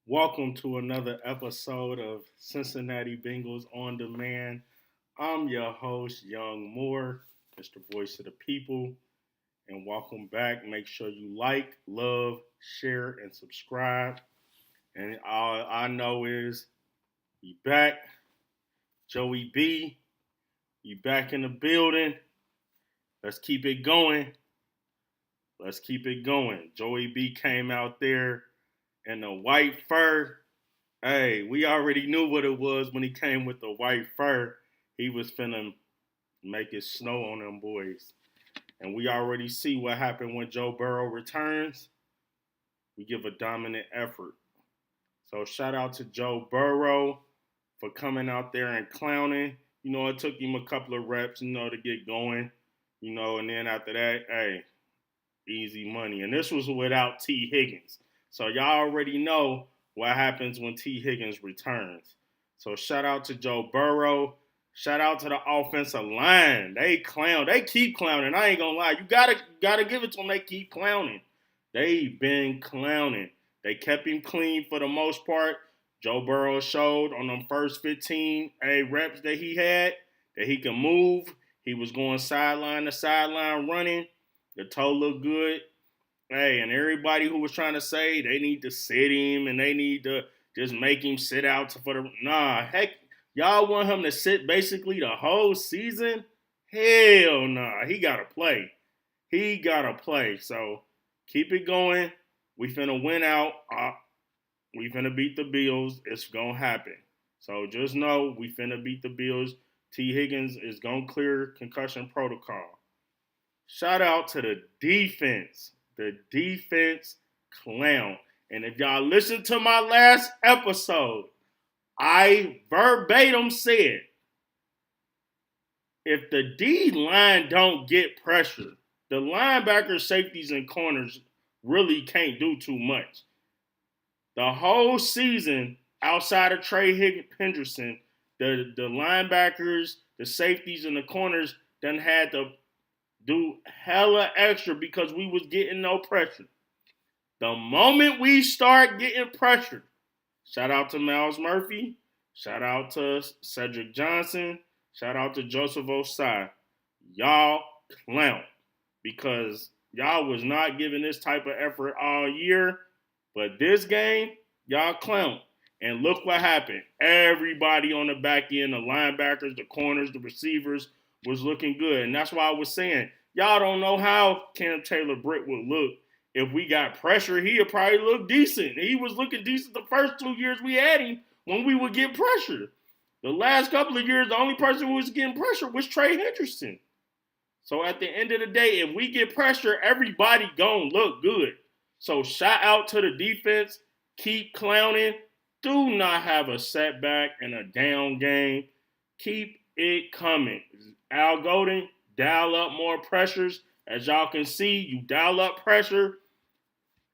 Welcome to another episode of Cincinnati Bengals on Demand. I'm your host, Young Moore, Mr. Voice of the People, and welcome back. Make sure you like, love, share, and subscribe. And all I know is we back. Joey B, you back in the building. Let's keep it going. Let's keep it going. Joey B came out there in the white fur. Hey, we already knew what it was when he came with the white fur. He was finna make it snow on them boys. And we already see what happened when Joe Burrow returns. We give a dominant effort. So shout out to Joe Burrow for coming out there and clowning. It took him a couple of reps, to get going. And then after that, hey, easy money. And this was without T. Higgins. So y'all already know what happens when T. Higgins returns. So shout out to Joe Burrow. Shout out to the offensive line. They clown. They keep clowning. I ain't gonna lie. You gotta give it to them. They keep clowning. They've been clowning. They kept him clean for the most part. Joe Burrow showed on them first 15 reps that he had that he can move. He was going sideline to sideline running. The toe looked good. Hey, and everybody who was trying to say they need to sit him and they need to just make him sit out for the heck, y'all want him to sit basically the whole season? Hell nah. He gotta play. He gotta play. So keep it going. We finna win out. We finna beat the Bills. It's gonna happen. So just know we finna beat the Bills. T. Higgins is gonna clear concussion protocol. Shout out to the defense. The defense clown. And if y'all listen to my last episode, I verbatim said, if the D line don't get pressure, the linebackers, safeties, and corners really can't do too much. The whole season, outside of Trey Henderson, the linebackers, the safeties, and the corners done had to do hella extra because we was getting no pressure. The moment we start getting pressure, shout out to Myles Murphy, shout out to Cedric Johnson, shout out to Joseph Osai. Y'all clown because y'all was not giving this type of effort all year, but this game, y'all clown. And look what happened. Everybody on the back end, the linebackers, the corners, the receivers, was looking good. And that's why I was saying, y'all don't know how Cam Taylor-Britt would look if we got pressure. He'd probably look decent. He was looking decent the first 2 years we had him when we would get pressure. The last couple of years, the only person who was getting pressure was Trey Henderson. So at the end of the day, if we get pressure, everybody gonna look good. So shout out to the defense. Keep clowning. Do not have a setback and a down game. Keep it coming. Al Golden, dial up more pressures. As y'all can see, you dial up pressure.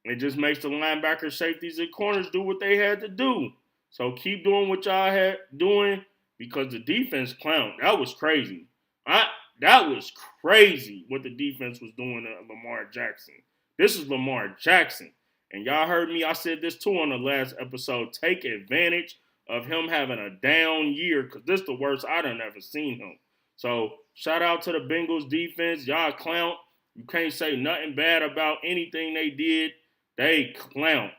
It just makes the linebackers, safeties, and corners do what they had to do. So keep doing what y'all had doing because the defense clowned. That was crazy. That was crazy what the defense was doing to Lamar Jackson. This is Lamar Jackson. And y'all heard me, I said this too on the last episode. Take advantage of him having a down year because this is the worst I done ever seen him. So shout out to the Bengals defense. Y'all clown. You can't say nothing bad about anything they did. They clown.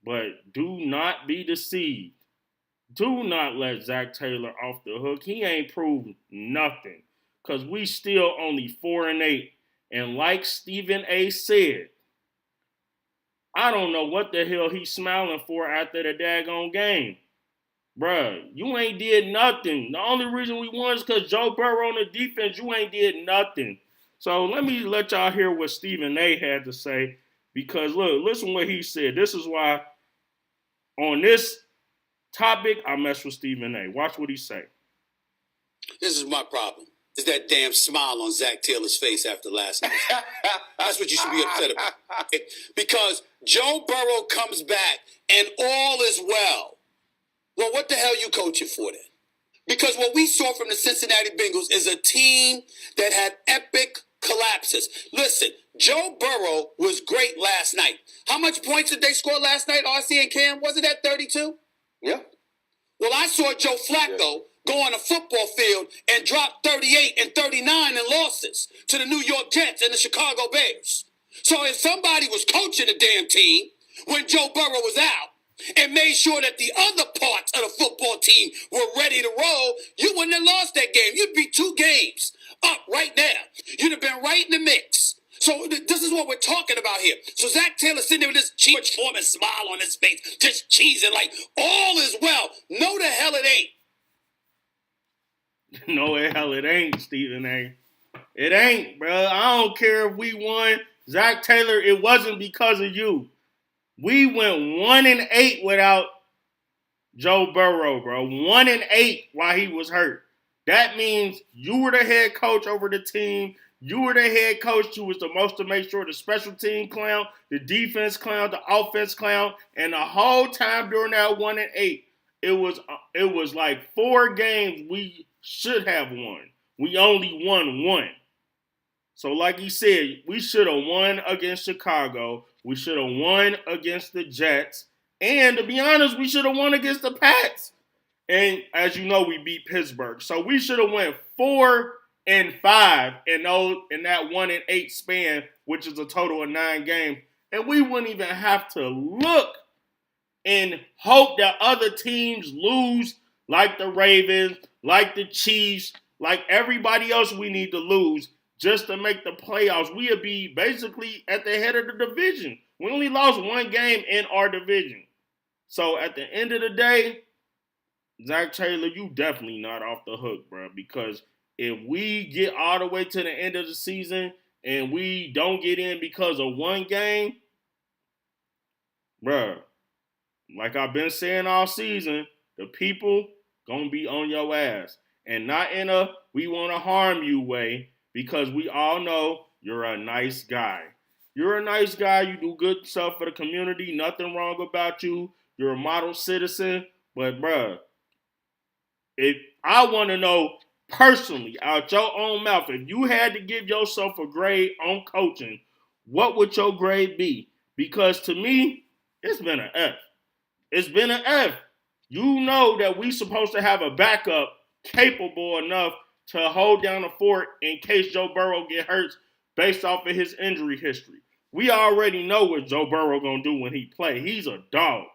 But do not be deceived. Do not let Zac Taylor off the hook. He ain't proved nothing. Because we still only 4-8. And like Stephen A. said, I don't know what the hell he's smiling for after the daggone game. Bruh, you ain't did nothing. The only reason we won is because Joe Burrow on the defense, you ain't did nothing. So let me let y'all hear what Stephen A. had to say. Because look, listen what he said. This is why on this topic, I mess with Stephen A. Watch what he say. This is my problem. Is that damn smile on Zac Taylor's face after last night. That's what you should be upset about. Because Joe Burrow comes back and all is well. Well, what the hell you coaching for then? Because what we saw from the Cincinnati Bengals is a team that had epic collapses. Listen, Joe Burrow was great last night. How much points did they score last night, RC and Cam? Wasn't that 32? Yeah. Well, I saw Joe Flacco go on a football field and drop 38 and 39 in losses to the New York Jets and the Chicago Bears. So if somebody was coaching the damn team when Joe Burrow was out and made sure that the other parts of the football team were ready to roll, you wouldn't have lost that game. You'd be 2 games up right now. You'd have been right in the mix. So this is what we're talking about here. So Zac Taylor sitting there with this George Foreman smile on his face, just cheesing like all is well. No, the hell it ain't. No, the hell it ain't, Stephen A. It ain't, bro. I don't care if we won. Zac Taylor, it wasn't because of you. We went 1-8 without Joe Burrow, bro. 1-8 while he was hurt. That means you were the head coach over the team. You were the head coach who was supposed to make sure the special team clown, the defense clown, the offense clown, and the whole time during that 1-8, it was like 4 games we should have won. We only won 1. So like he said, we should have won against Chicago. We should have won against the Jets. And to be honest, we should have won against the Pats. And as you know, we beat Pittsburgh. So we should have went 4-5 in that 1-8 span, which is a total of 9 games. And we wouldn't even have to look and hope that other teams lose, like the Ravens, like the Chiefs, like everybody else we need to lose just to make the playoffs. We would be basically at the head of the division. We only lost 1 game in our division. So at the end of the day, Zac Taylor, you definitely not off the hook, bro, because if we get all the way to the end of the season and we don't get in because of 1 game, bro, like I've been saying all season, the people gonna be on your ass. And not in a we want to harm you way, because we all know you're a nice guy. You're a nice guy. You do good stuff for the community. Nothing wrong about you. You're a model citizen. But, bruh, if I want to know personally, out your own mouth, if you had to give yourself a grade on coaching, what would your grade be? Because to me, it's been an F. It's been an F. You know that we supposed to have a backup capable enough to hold down the fort in case Joe Burrow get hurt based off of his injury history. We already know what Joe Burrow gonna do when he play. He's a dog.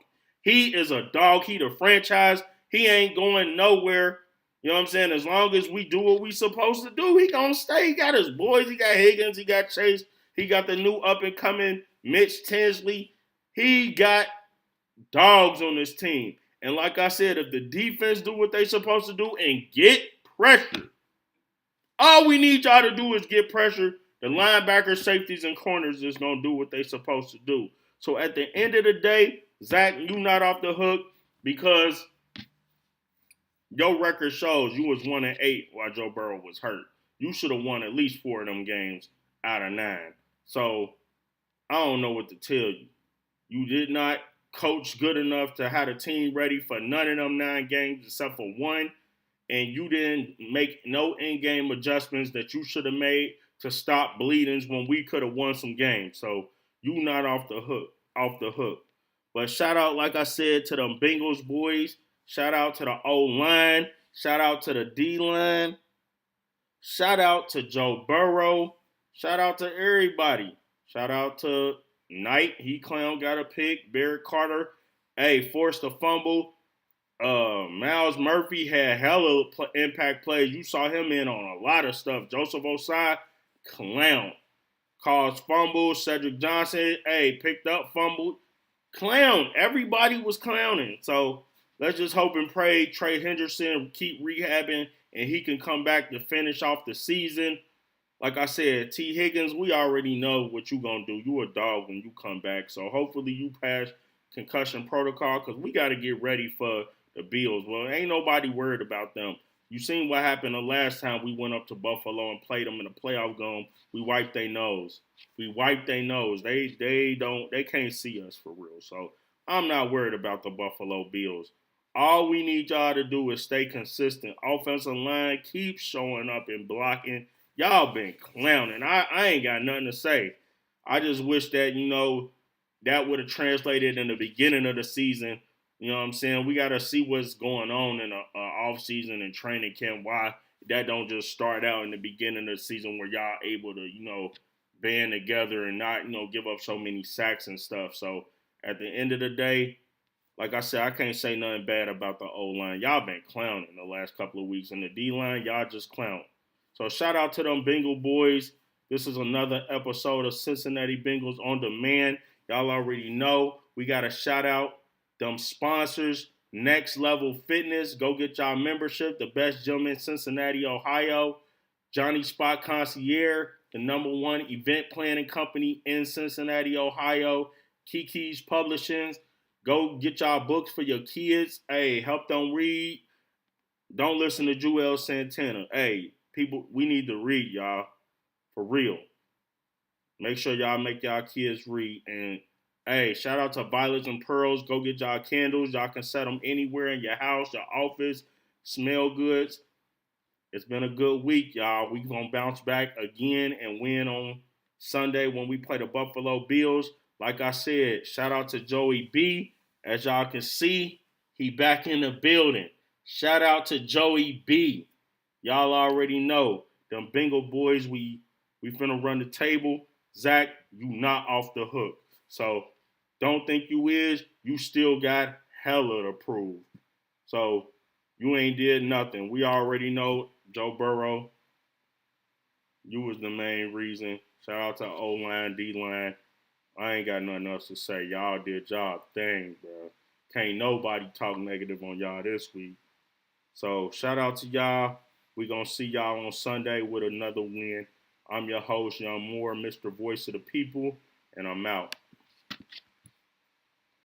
He is a dog. He the franchise. He ain't going nowhere. You know what I'm saying? As long as we do what we supposed to do, he gonna stay. He got his boys. He got Higgins. He got Chase. He got the new up-and-coming Mitch Tinsley. He got dogs on this team. And like I said, if the defense do what they supposed to do and get pressure, all we need y'all to do is get pressure. The linebackers, safeties, and corners is going to do what they supposed to do. So at the end of the day, Zach, you not off the hook because your record shows you was 1-8 while Joe Burrow was hurt. You should have won at least 4 of them games out of 9. So I don't know what to tell you. You did not coach good enough to have the team ready for none of them 9 games except for 1. And you didn't make no in-game adjustments that you should have made to stop bleedings when we could have won some games. So you not off the hook. But shout out, like I said, to them Bengals boys. Shout out to the O-line. Shout out to the D-line. Shout out to Joe Burrow. Shout out to everybody. Shout out to Knight. He clown got a pick. Barrett Carter, forced a fumble. Miles Murphy had hella impact plays. You saw him in on a lot of stuff. Joseph Osai, clown. Caused fumbles. Cedric Johnson, picked up, fumbled. Clown. Everybody was clowning. So let's just hope and pray Trey Henderson keep rehabbing and he can come back to finish off the season. Like I said, T. Higgins, we already know what you going to do. You a dog when you come back. So hopefully you pass concussion protocol because we got to get ready for the Bills. Well, ain't nobody worried about them. You seen what happened the last time we went up to Buffalo and played them in the playoff game. We wiped their nose. They can't see us for real. So I'm not worried about the Buffalo Bills. All we need y'all to do is stay consistent. Offensive line, keep showing up and blocking. Y'all been clowning. I ain't got nothing to say. I just wish that, that would have translated in the beginning of the season. You know what I'm saying? We got to see what's going on in the off season and training camp. Why that don't just start out in the beginning of the season where y'all able to, band together and not, give up so many sacks and stuff. So at the end of the day, like I said, I can't say nothing bad about the O-line. Y'all been clowning the last couple of weeks. And the D-line, y'all just clown. So shout out to them Bengal boys. This is another episode of Cincinnati Bengals on Demand. Y'all already know we got to shout out them sponsors, Next Level Fitness. Go get y'all membership. The best gym in Cincinnati, Ohio. Johnny Spot Concierge, the #1 event planning company in Cincinnati, Ohio. Kiki's Publishing. Go get y'all books for your kids. Hey, help them read. Don't listen to Joel Santana. Hey, people, we need to read, y'all. For real. Make sure y'all make y'all kids read. And, hey, shout out to Violets and Pearls. Go get y'all candles. Y'all can set them anywhere in your house, your office. Smell goods. It's been a good week, y'all. We going to bounce back again and win on Sunday when we play the Buffalo Bills. Like I said, shout out to Joey B. As y'all can see, he back in the building. Shout out to Joey B. Y'all already know. Them Bengal boys, we finna run the table. Zach, you not off the hook. So don't think you is. You still got hella to prove. So you ain't did nothing. We already know Joe Burrow, you was the main reason. Shout out to O-line, D-line. I ain't got nothing else to say. Y'all did y'all thing, bro. Can't nobody talk negative on y'all this week. So shout out to y'all. We gonna see y'all on Sunday with another win. I'm your host, Young Moore, Mr. Voice of the People, and I'm out.